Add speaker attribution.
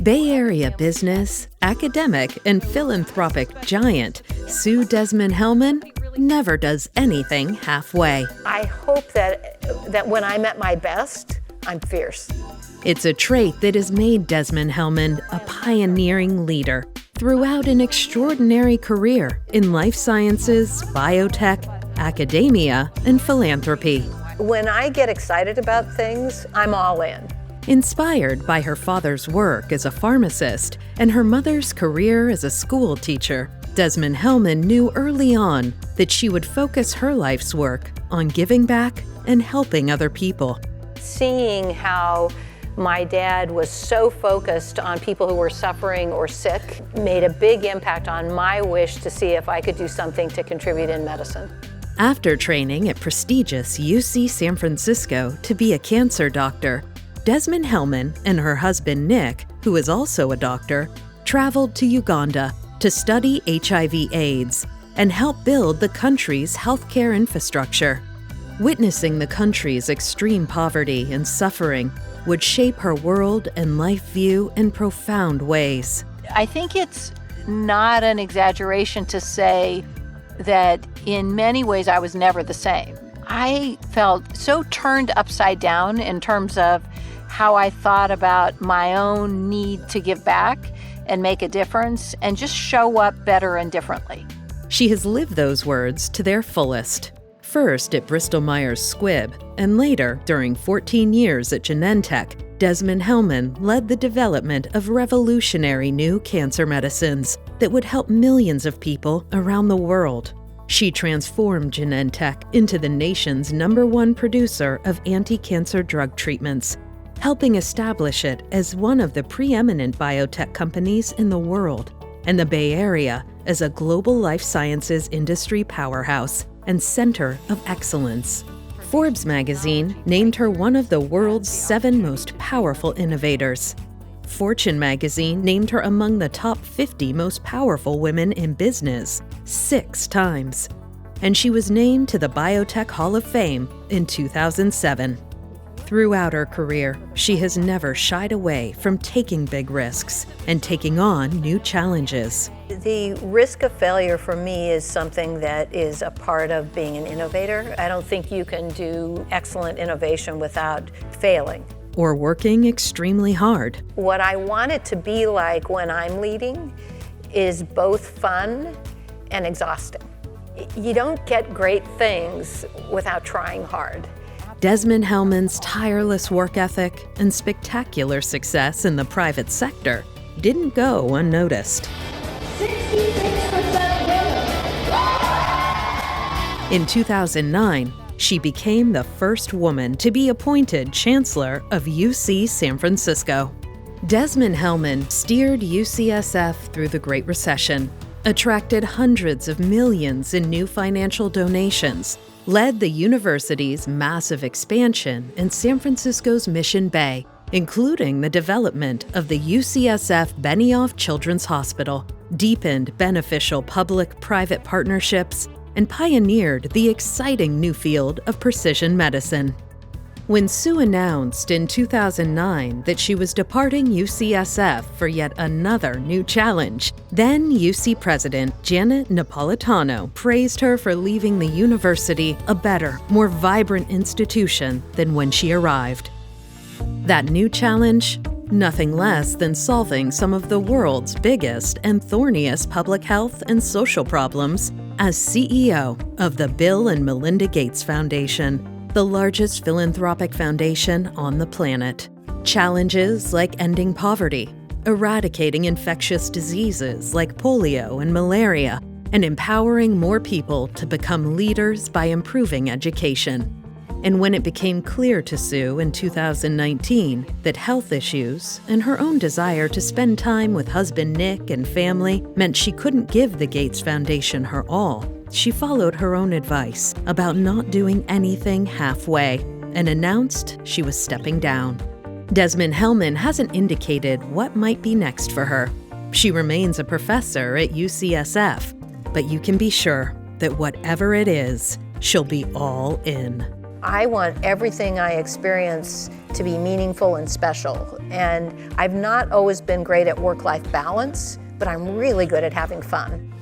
Speaker 1: Bay Area business, academic, and philanthropic giant Sue Desmond-Hellmann never does anything halfway.
Speaker 2: I hope that when I'm at my best, I'm fierce.
Speaker 1: It's a trait that has made Desmond-Hellmann a pioneering leader throughout an extraordinary career in life sciences, biotech, academia, and philanthropy.
Speaker 2: When I get excited about things, I'm all in.
Speaker 1: Inspired by her father's work as a pharmacist and her mother's career as a school teacher, Desmond-Hellmann knew early on that she would focus her life's work on giving back and helping other people.
Speaker 2: Seeing how my dad was so focused on people who were suffering or sick made a big impact on my wish to see if I could do something to contribute in medicine.
Speaker 1: After training at prestigious UC San Francisco to be a cancer doctor, Desmond-Hellmann and her husband Nick, who is also a doctor, traveled to Uganda to study HIV/AIDS and help build the country's healthcare infrastructure. Witnessing the country's extreme poverty and suffering would shape her world and life view in profound ways.
Speaker 3: I think it's not an exaggeration to say that in many ways I was never the same. I felt so turned upside down in terms of how I thought about my own need to give back and make a difference and just show up better and differently.
Speaker 1: She has lived those words to their fullest. First at Bristol-Myers Squibb, and later, during 14 years at Genentech, Desmond-Hellmann led the development of revolutionary new cancer medicines that would help millions of people around the world. She transformed Genentech into the nation's #1 producer of anti-cancer drug treatments, helping establish it as one of the preeminent biotech companies in the world, and the Bay Area as a global life sciences industry powerhouse and center of excellence. Forbes magazine named her one of the world's 7 most powerful innovators. Fortune magazine named her among the top 50 most powerful women in business 6 times. And she was named to the Biotech Hall of Fame in 2007. Throughout her career, she has never shied away from taking big risks and taking on new challenges.
Speaker 2: The risk of failure for me is something that is a part of being an innovator. I don't think you can do excellent innovation without failing.
Speaker 1: Or working extremely hard.
Speaker 2: What I want it to be like when I'm leading is both fun and exhausting. You don't get great things without trying hard.
Speaker 1: Desmond-Hellmann's tireless work ethic and spectacular success in the private sector didn't go unnoticed.
Speaker 4: 66% women.
Speaker 1: In 2009, she became the first woman to be appointed Chancellor of UC San Francisco. Desmond-Hellmann steered UCSF through the Great Recession, attracted hundreds of millions in new financial donations, led the university's massive expansion in San Francisco's Mission Bay, including the development of the UCSF Benioff Children's Hospital, deepened beneficial public-private partnerships, and pioneered the exciting new field of precision medicine. When Sue announced in 2009 that she was departing UCSF for yet another new challenge, then UC President Janet Napolitano praised her for leaving the university a better, more vibrant institution than when she arrived. That new challenge? Nothing less than solving some of the world's biggest and thorniest public health and social problems as CEO of the Bill and Melinda Gates Foundation, the largest philanthropic foundation on the planet. Challenges like ending poverty, eradicating infectious diseases like polio and malaria, and empowering more people to become leaders by improving education. And when it became clear to Sue in 2019 that health issues and her own desire to spend time with husband Nick and family meant she couldn't give the Gates Foundation her all, she followed her own advice about not doing anything halfway and announced she was stepping down. Desmond-Hellmann hasn't indicated what might be next for her, She remains a professor at UCSF, but you can be sure that whatever it is, she'll be all in.
Speaker 2: I want everything I experience to be meaningful and special. And I've not always been great at work-life balance, but I'm really good at having fun.